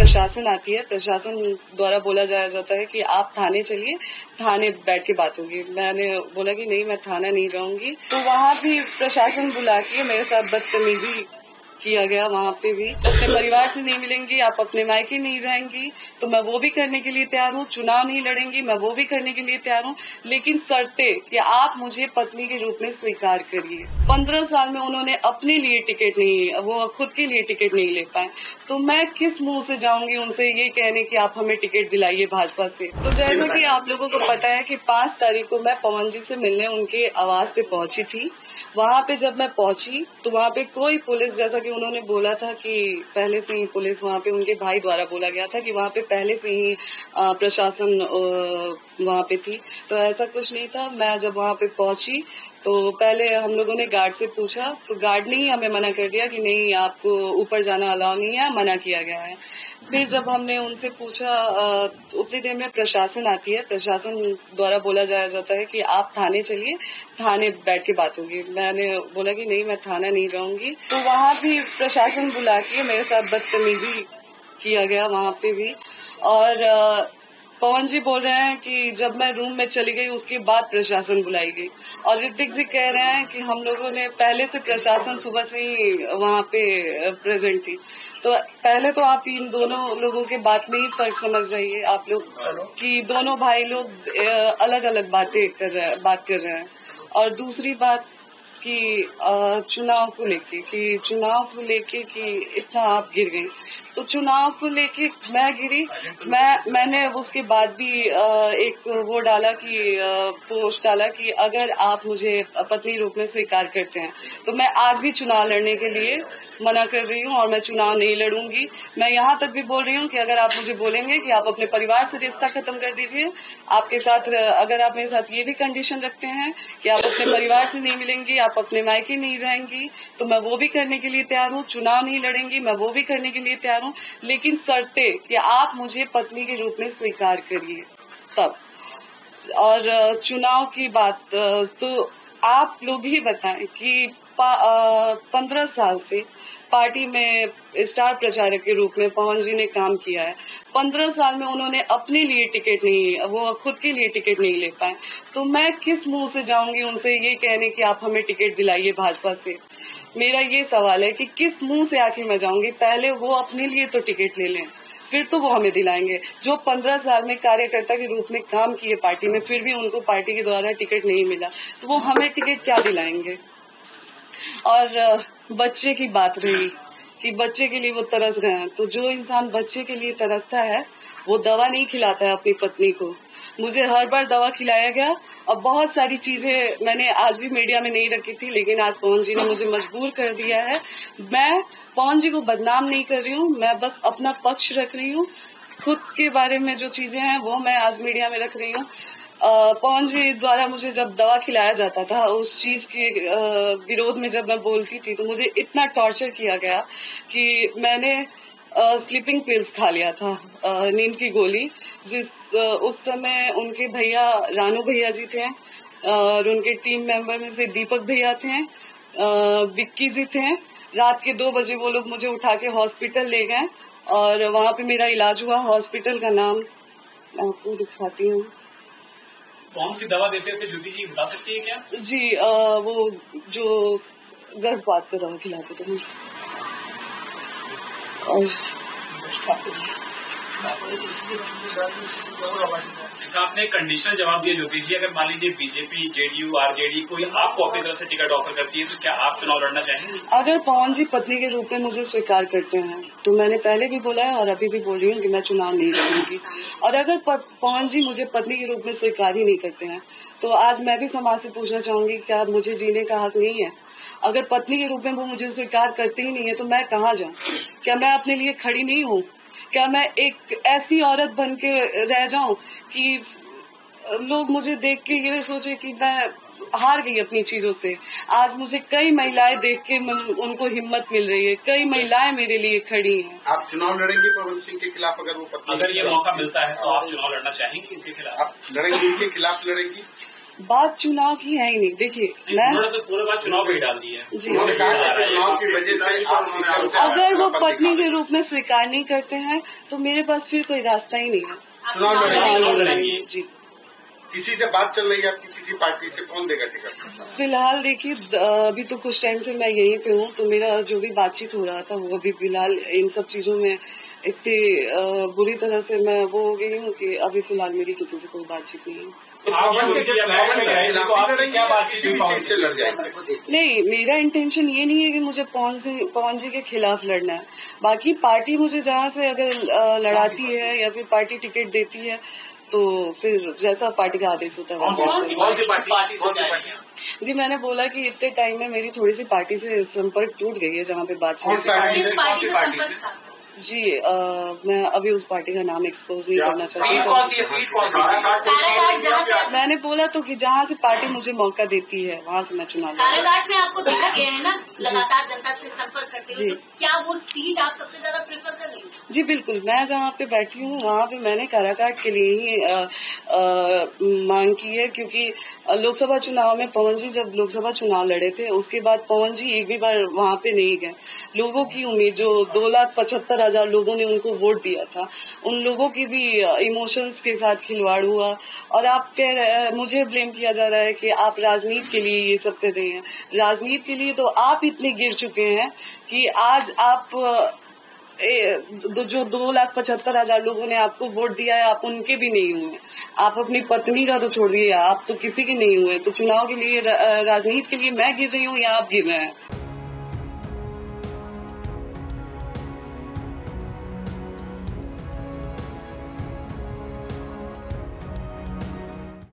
प्रशासन आती है, प्रशासन द्वारा बोला जाता है कि आप थाने चलिए, थाने बैठ के बात होगी। मैंने बोला कि नहीं, मैं थाना नहीं जाऊंगी। तो वहाँ भी प्रशासन बुला के मेरे साथ बदतमीजी किया गया। वहाँ पे भी अपने परिवार से नहीं मिलेंगी, आप अपने मायके नहीं जाएंगी, तो मैं वो भी करने के लिए तैयार हूँ। चुनाव नहीं लड़ेंगी, मैं वो भी करने के लिए तैयार हूँ, लेकिन शर्ते कि आप मुझे पत्नी के रूप में स्वीकार करिए। 15 साल में उन्होंने अपने लिए टिकट नहीं, वो खुद के लिए टिकट नहीं ले पाए, तो मैं किस मुंह से जाऊंगी उनसे ये कहने कि आप हमें टिकट दिलाइए भाजपा से। तो जैसा कि आप लोगों को पता है कि 5 तारीख को मैं पवन जी से मिलने उनके आवास पे पहुंची थी। वहाँ पे जब मैं पहुंची तो वहाँ पे कोई पुलिस, जैसा कि उन्होंने बोला था कि पहले से ही पुलिस वहाँ पे उनके भाई द्वारा बोला गया था कि वहाँ पे पहले से ही प्रशासन वहाँ पे थी, तो ऐसा कुछ नहीं था। मैं जब वहाँ पे पहुंची तो पहले हम लोगों ने गार्ड से पूछा, तो गार्ड ने ही हमें मना कर दिया कि नहीं, आपको ऊपर जाना अलाउ नहीं है, मना किया गया है। फिर जब हमने उनसे पूछा, उतनी देर में प्रशासन आती है, प्रशासन द्वारा बोला जाता है कि आप थाने चलिए, थाने बैठ के बात होगी। मैंने बोला कि नहीं, मैं थाना नहीं जाऊंगी। तो वहाँ भी प्रशासन बुला के मेरे साथ बदतमीजी किया गया वहाँ पे भी। और पवन जी बोल रहे हैं कि जब मैं रूम में चली गई उसके बाद प्रशासन बुलाई गई, और ऋतिक जी कह रहे हैं कि हम लोगों ने पहले से प्रशासन सुबह से ही वहाँ पे प्रेजेंट थी। तो पहले तो आप इन दोनों लोगों के बात में ही फर्क समझ जाइए आप लोग कि दोनों भाई लोग अलग अलग बात कर रहे हैं। और दूसरी बात कि चुनाव को लेके कि इतना आप गिर गई, तो चुनाव को लेके मैं गिरी। मैंने उसके बाद भी एक वो डाला कि पोस्ट डाला कि अगर आप मुझे पत्नी रूप में स्वीकार करते हैं तो मैं आज भी चुनाव लड़ने के लिए मना कर रही हूँ और मैं चुनाव नहीं लड़ूंगी। मैं यहाँ तक भी बोल रही हूँ कि अगर आप मुझे बोलेंगे कि आप अपने परिवार से रिश्ता खत्म कर दीजिए, आपके साथ अगर आप मेरे साथ ये भी कंडीशन रखते हैं कि आप अपने परिवार से नहीं मिलेंगी, आप अपने मायके नहीं जाएंगी, तो मैं वो भी करने के लिए तैयार हूँ। चुनाव नहीं लड़ेंगी, मैं वो भी करने के लिए तैयार हूँ, लेकिन शर्ते कि आप मुझे पत्नी के रूप में स्वीकार करिए तब। और चुनाव की बात, तो आप लोग ही बताएं कि 15 साल से पार्टी में स्टार प्रचारक के रूप में पवन जी ने काम किया है। 15 साल में उन्होंने अपने लिए टिकट नहीं, वो खुद के लिए टिकट नहीं ले पाए, तो मैं किस मुंह से जाऊंगी उनसे ये कहने कि आप हमें टिकट दिलाइए भाजपा से। मेरा ये सवाल है कि किस मुंह से आखिर मैं जाऊंगी। पहले वो अपने लिए तो टिकट ले लें, फिर तो वो हमें दिलाएंगे। जो 15 साल में कार्यकर्ता के रूप में काम किए पार्टी में, फिर भी उनको पार्टी के द्वारा टिकट नहीं मिला, तो वो हमें टिकट क्या दिलाएंगे। और बच्चे की बात रही कि बच्चे के लिए वो तरस गए हैं, तो जो इंसान बच्चे के लिए तरसता है वो दवा नहीं खिलाता है अपनी पत्नी को। मुझे हर बार दवा खिलाया गया और बहुत सारी चीजें मैंने आज भी मीडिया में नहीं रखी थी, लेकिन आज पवन जी ने मुझे मजबूर कर दिया है। मैं पवन जी को बदनाम नहीं कर रही हूँ, मैं बस अपना पक्ष रख रही हूँ। खुद के बारे में जो चीजें हैं वो मैं आज मीडिया में रख रही हूँ। पवन जी द्वारा मुझे जब दवा खिलाया जाता था, उस चीज के विरोध में जब मैं बोलती थी, तो मुझे इतना टॉर्चर किया गया कि मैंने स्लीपिंग पिल्स खा लिया था, नींद की गोली, उस समय उनके भैया रानू भैया जी थे, और उनके टीम मेंबर में से दीपक भैया थे, विक्की जी थे। रात के 2 बजे वो लोग मुझे उठा के हॉस्पिटल ले गए और वहाँ पे मेरा इलाज हुआ। हॉस्पिटल का नाम मैं आपको दिखाती हूँ। कौन सी दवा देते थे ज्योति जी, बता सकती है क्या? जी, वो जो गर्भपात का दवा खिलाते थे। और अच्छा, आपने कंडीशनल जवाब दिया ज्योति जी, अगर मान लीजिए बीजेपी, जेडीयू, आरजेडी कोई आपको अपनी तरफ से टिकट ऑफर करती है, तो क्या आप चुनाव लड़ना चाहेंगे? अगर पवन जी पत्नी के रूप में मुझे स्वीकार करते हैं, तो मैंने पहले भी बोला है और अभी भी बोल रही हूँ कि मैं चुनाव नहीं लड़ूंगी। और अगर पवन जी मुझे पत्नी के रूप में स्वीकार ही नहीं करते हैं, तो आज मैं भी समाज से पूछना चाहूंगी, क्या मुझे जीने का हक नहीं है? अगर पत्नी के रूप में वो मुझे स्वीकार करते ही नहीं है, तो मैं कहाँ जाऊँ? क्या मैं अपने लिए खड़ी नहीं हूँ? क्या मैं एक ऐसी औरत बन के रह जाऊं कि लोग मुझे देख के ये सोचे कि मैं हार गई अपनी चीजों से? आज मुझे कई महिलाएं देख के उनको हिम्मत मिल रही है, कई महिलाएं मेरे लिए खड़ी हैं। आप चुनाव लड़ेंगे पवन सिंह के खिलाफ? अगर वो अगर ये मौका मिलता है तो आप चुनाव लड़ना चाहेंगे इनके खिलाफ? आप लड़ेंगे, इनके खिलाफ लड़ेंगी? बात चुनाव की है ही नहीं। देखिए उन्होंने तो पूरे बात चुनाव पे ही डाल दी है। जी, उन्होंने कहा कि चुनाव की वजह से आप एकदम से अगर वो वापस पत्नी दिखा के रूप में स्वीकार नहीं करते हैं तो मेरे पास फिर कोई रास्ता ही नहीं है। चुनाव लड़ेंगे। जी, किसी से बात चल रही है आपकी, किसी पार्टी से? कौन देगा टिकट? फिलहाल देखिए अभी तो कुछ टाइम से मैं यहीं पे हूँ, तो मेरा जो भी बातचीत हो रहा था वो अभी फिलहाल इन सब चीजों में इतनी बुरी तरह से मैं वो हो गई हूँ कि अभी फिलहाल मेरी किसी से कोई बातचीत नहीं है। सीट से लड़ जाएंगे? नहीं, मेरा इंटेंशन ये नहीं है कि मुझे पवन जी के खिलाफ लड़ना है। बाकी पार्टी मुझे जहाँ से अगर लड़ाती है या फिर पार्टी टिकट देती है तो फिर जैसा पार्टी का आदेश होता है वैसा। जी, मैंने बोला कि इतने टाइम में मेरी थोड़ी सी पार्टी से संपर्क टूट गई है जहाँ पे बातचीत। जी मैं अभी उस पार्टी का नाम एक्सपोज नहीं करना चाहती। सीट कौन सी? मैंने बोला तो कि जहाँ से पार्टी मुझे मौका देती है वहाँ से मैं चुनाव कारागार में आपको देखा गया है ना लगातार जनता से संपर्क करते हुए, तो क्या वो सीट आप सबसे ज्यादा प्रेफर कर रही हैं? जी बिल्कुल, मैं जहाँ पे बैठी हूँ वहाँ पे मैंने काराकाट के लिए ही मांग की है, क्योंकि लोकसभा चुनाव में पवन जी जब लोकसभा चुनाव लड़े थे उसके बाद पवन जी एक भी बार वहाँ पे नहीं गए। लोगों की उम्मीद, जो 2,75,000 लोगों ने उनको वोट दिया था, उन लोगों की भी इमोशंस के साथ खिलवाड़ हुआ। और आप मुझे ब्लेम किया जा रहा है कि आप राजनीति के लिए ये सब कर रहे हैं। राजनीति के लिए तो आप इतने गिर चुके हैं कि आज आप जो 2,75,000 लोगों ने आपको वोट दिया है आप उनके भी नहीं हुए। आप अपनी पत्नी का तो छोड़िए, आप तो किसी के नहीं हुए। तो चुनाव के लिए राजनीति के लिए मैं गिर रही हूँ या आप गिर रहे हैं?